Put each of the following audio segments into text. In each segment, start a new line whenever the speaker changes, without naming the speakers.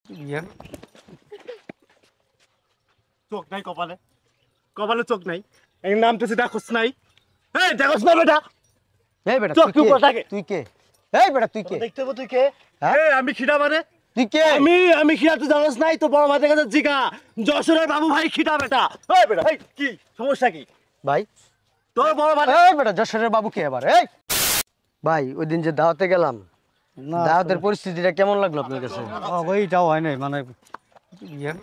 ইয়া চোখ নাই কপালে, কপালে চোখ নাই, এই নামতেছে দেখোস নাই, এই দেখোস না বেটা,
এই বেটা
চোখ কি উপর থাকে?
তুই কে? এই বেটা তুই কে?
দেখতে হবে তুই কে?
হ্যাঁ?
এই আমি খিদা মানে
তুই কে?
আমি খিদা, তুই জানোস নাই? তো বড় ভাই কাছে জিগা, যশোরের বাবু ভাই খিদা বেটা। এই বেটা, এই কি সমস্যা কি
ভাই
তোর? বড় ভাই
এই বেটা যশোরের বাবু কে আবার? এই ভাই ওই দিন যে দাওয়াতে গেলাম, দাওয়াতের পরিস্থিতিটা কেমন লাগলো আপনার কাছে?
ওইটাও হয় নাই মানে ইয়া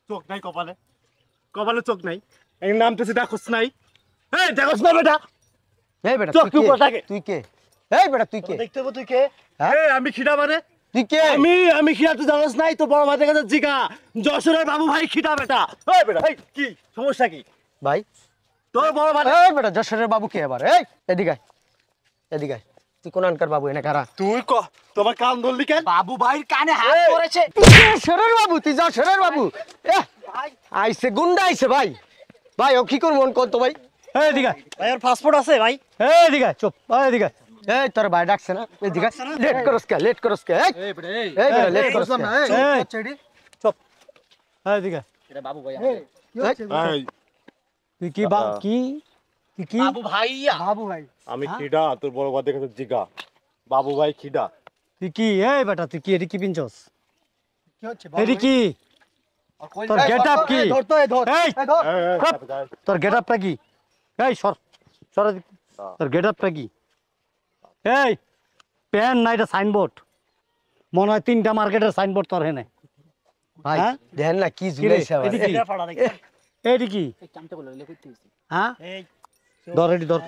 চোখ নাই কপালে, কপালে চোখ নাই, এই নামতেছে দেখোস নাই, এই দেখোস না বেটা,
এই বেটা
চোখ
তুই
কি উপর থাকে?
কে? তুই কে? এই বেটা তুই কে?
দেখতে হবে তুই কে?
হ্যাঁ?
এই আমি খিদা মানে
তুই কে?
আমি খিদা, তুই জানোস নাই? তো বড় ভাই কাছে জিগা, যশোরের বাবু ভাই খিদা বেটা। এই বেটা, এই কি সমস্যা কি
ভাই
তোর? বড় ভাই
এই বেটা যশোরের বাবু কে আবার? এই এদিকে আয়, এদিকে আয়। তুই কোনানকার বাবু এনে কারা?
তুই তোমার কান ধরলি কেন?
বাবু ভাইয়ের কানে হাত পড়েছে।
যশোরের বাবু, তুই যশোরের বাবু? আইছে গুন্ডা আইছে ভাই। ভাই ও কি করবো কল তো ভাই?
এই দিঘা,
ভাই ওর পাসপোর্ট আছে ভাই?
এই দিঘা চুপ, এই দিঘা।
এই তোর ভাই ডাকছে না? এদিকে লেট করস কে? লেট করস কে? এই বেটা লেট করস না।
এই চুপ, এই দিঘা।
এই
তুই কি তুই কি
বাবু ভাই, আমি খিদা, তোর বড় ভাই কাছে জিগা, বাবু ভাই খিদা।
তুই কি? এই বেটা তুই কি এটি কি পিনছস? এটি কি? তোর গেট আপ কি? এই তোর গেট আপটা কি? এই সর সর এদিকে। তোর গেট আপটা কি? এই প্যান না এটা সাইনবোর্ড, মনে হয় 3টা মার্কেটের সাইনবোর্ড তোর হেনে।
ভাই
হ্যাঁ?
দেন না কি
কি রে?
ঝুলাইছে ভাই।
এটি কি? এটি কি? হ্যাঁ ধর এটি ধর,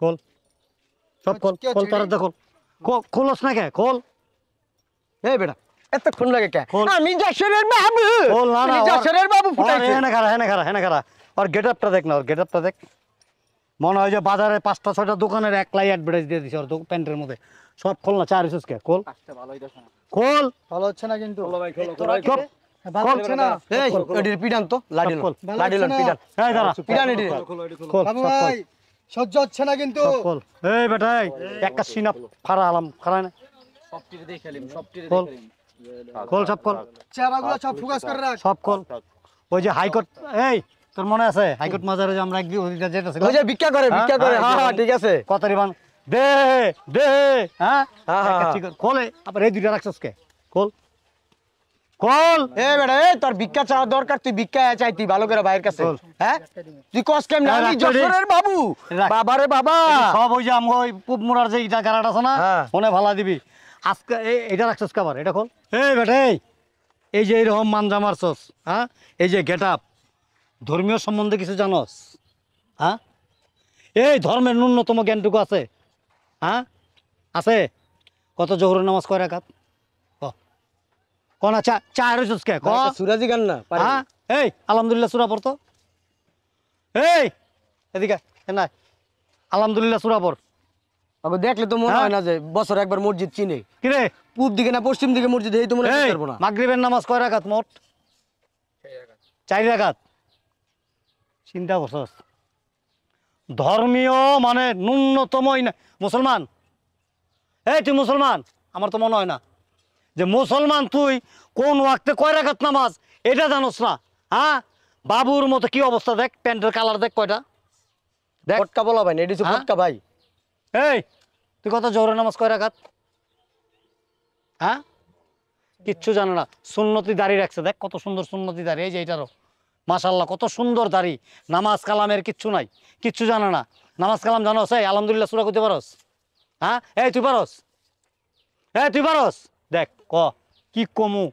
খোল সব খোল, খোল তোর দেখো, খোলস না কে? খোল।
এই বেটা এতক্ষণ লাগে কে?
খোল।
আমি যশোরের বাবু।
খোল না,
আমি যশোরের বাবু ফুটাইছে।
হেনে খারা। ওর গেট আপটা দেখ না, ওর গেট আপটা দেখ। মনে হয় যে বাজারে 5টা 6টা দোকানের একলাই অ্যাডভার্টাইজ দিয়ে দিছে ওর প্যান্টের মধ্যে। সব খোল না, চা রিসুস কে? খোল খোল।
ভালো হচ্ছে না কিন্তু।
চুপ,
ভালো হচ্ছে না। এই এডির পিডান তো লাডিল
খোল।
লাডিল পিডান।
এই দাঁড়া,
পিডান এডির।
খোল
বাবু
সব খোল,
ভাই সহ্য হচ্ছে না কিন্তু।
সব খোল। এই বেটা এই একটা সিনাপ ফারা আলাম খারায় না, খোল খোল সব খোল,
চেহারাগুলো সব ফোকাস করে রাখ।
সব খোল। ওই যে হাইকোর্ট, এই তোর মনে আছে হাইকোর্ট মাজারে যে আমরা একদিন ওদিকে যেতেছিলাম?
ওই যে ভিক্ষা করে হ্যাঁ ঠিক আছে।
কতরিবান দে দে, হ্যাঁ
হ্যাঁ, হ্যাঁ।
একটা ঠিক খোলে, আবার এই দুইটা রাখছস কে? খোল খোল।
এ বেটা এই তোর ভিক্ষা চাওয়া দরকার, তুই ভিক্ষা চাইতি ভালো করে ভাইয়ের কাছে।
বল।
হ্যাঁ তুই কস কেমনে?
হ্যাঁ,
আমি
রাখ তো রে।
যশোরের বাবু।
রাখ।
বাবারে বাবা।
সব ওই যে আমগো ওই পুব মুরার যে ইটা গারাট আছে না,
হ্যাঁ।
মনে ভালা দিবি আজকে। এটা রাখছস কাবার? এটা খোল। এই বেটা এই যে এইরকম মানজা মারছস, হ্যাঁ এই যে গেট আপ, ধর্মীয় সম্বন্ধে কিছু জানস? হ্যাঁ এই ধর্মের ন্যূনতম জ্ঞানটুকু আছে? হ্যাঁ আছে? কত জোহরের নামাজ কয় রাকাত? কোনা চা চা রইছস কে? ক।
সুরাজি গান না পারি।
হ্যাঁ এই আলহামদুলিল্লাহ সূরা পড়তো। এই এদিকে না, আলহামদুলিল্লাহ সূরা পড়।
আগে দেখলে তো মনে
হ্যাঁ।
হয় না যে বছর একবার মসজিদ চিনে।
কি রে?
পূব দিকে না পশ্চিম দিকে মসজিদ, এই তো মনে
এই
করবো না।
মাগরিবের নামাজ কয় রাকাত মোট? 4 রাকাত। চিন্তা করছস? ধর্মীয় মানে ন্যূনতমই না। মুসলমান, এই তুই মুসলমান? আমার তো মনে হয় না যে মুসলমান তুই কোন ওয়াক্তে কয় রাকাত নামাজ এটা জানোস না। হ্যাঁ বাবুর মতো কি অবস্থা দেখ, প্যান্টের কালার দেখ কয়টা দেখ।
ফটকা বলা ভাই না, এটি
হ্যাঁ?
ফটকা ভাই।
এই তুই কত জোহরের নামাজ কয় রাকাত? হ্যাঁ কিচ্ছু জানে না। সুন্নতি দাড়ি রাখছে, দেখ কত সুন্দর সুন্নতি দাড়ি, এই যে এইটারও মাশাআল্লাহ কত সুন্দর দাড়ি। নামাজ কালামের কিচ্ছু নাই, কিচ্ছু জানে না। নামাজ কালাম জানোস? এই আলহামদুলিল্লাহ সূরা কইতে পারোস? হ্যাঁ এই তুই পারোস? এই তুই পারোস? দেখ ক কি কমু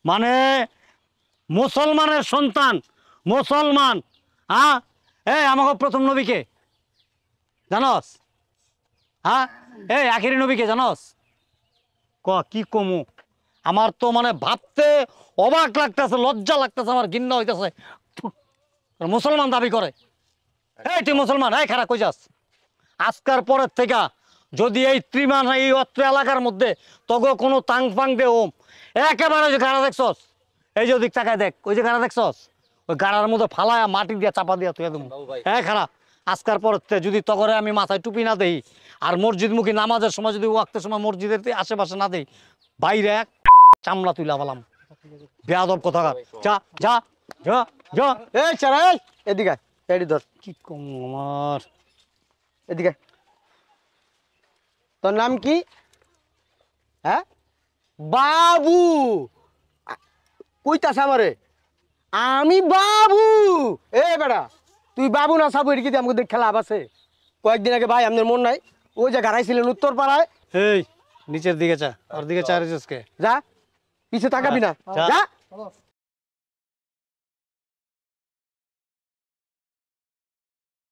মানে মুসলমানের সন্তান মুসলমান। হ্যাঁ এই আমাকে প্রথম নবীকে জানোস? হ্যাঁ এই আখিরি নবীকে জানোস? ক কি কমু? আমার তো মানে ভাবতে অবাক লাগতেছে, লজ্জা লাগতেছে, আমার ঘৃণা হইতেছে। মুসলমান দাবি করে। এই তুই মুসলমান? এই খারাপ কই যাস? আজকার পরের থেকে যদি এই ত্রিমান এই অত্র এলাকার মধ্যে তগো কোনো তাং ফাং দে ওম একেবারে যে গাড়া দেখছস, এই যে ওদিক তাকায় দেখ, ওই যে গাড়া দেখছস, ওই গাড়ার মধ্যে ফালায়া মাটি দিয়া চাপা দিয়া তুই একদম। হ্যাঁ খারাপ আজকার পরের থেকে যদি তগরে আমি মাথায় টুপি না দেই আর মসজিদমুখী নামাজের সময় যদি ওয়াক্তের সময় মসজিদের আশেপাশে না দেই, বাইরে এক চামড়া তুইলা বলাম। বেয়াদব কোথাকার। যা যা যা যা।
এই চারা, এই এদিকে আয়, এডি ধর,
কি কম আমার।
এদিকে আয়। তোর নাম কি? হ্যাঁ, বাবু। কইতাছ আমারে আমি বাবু? এ বেটা, তুই বাবু না সাবু, এদিকে আমাকে দেখ খেলা আছে। কয়েকদিন আগে ভাই আপনার মন নাই, ওই যে গাড়াইছিলেন উত্তর পাড়ায়।
এই নিচের দিকে চা, আর দিকে চা রেজেসকে
যা, পিছে তাকাবি না,
যা।
যা।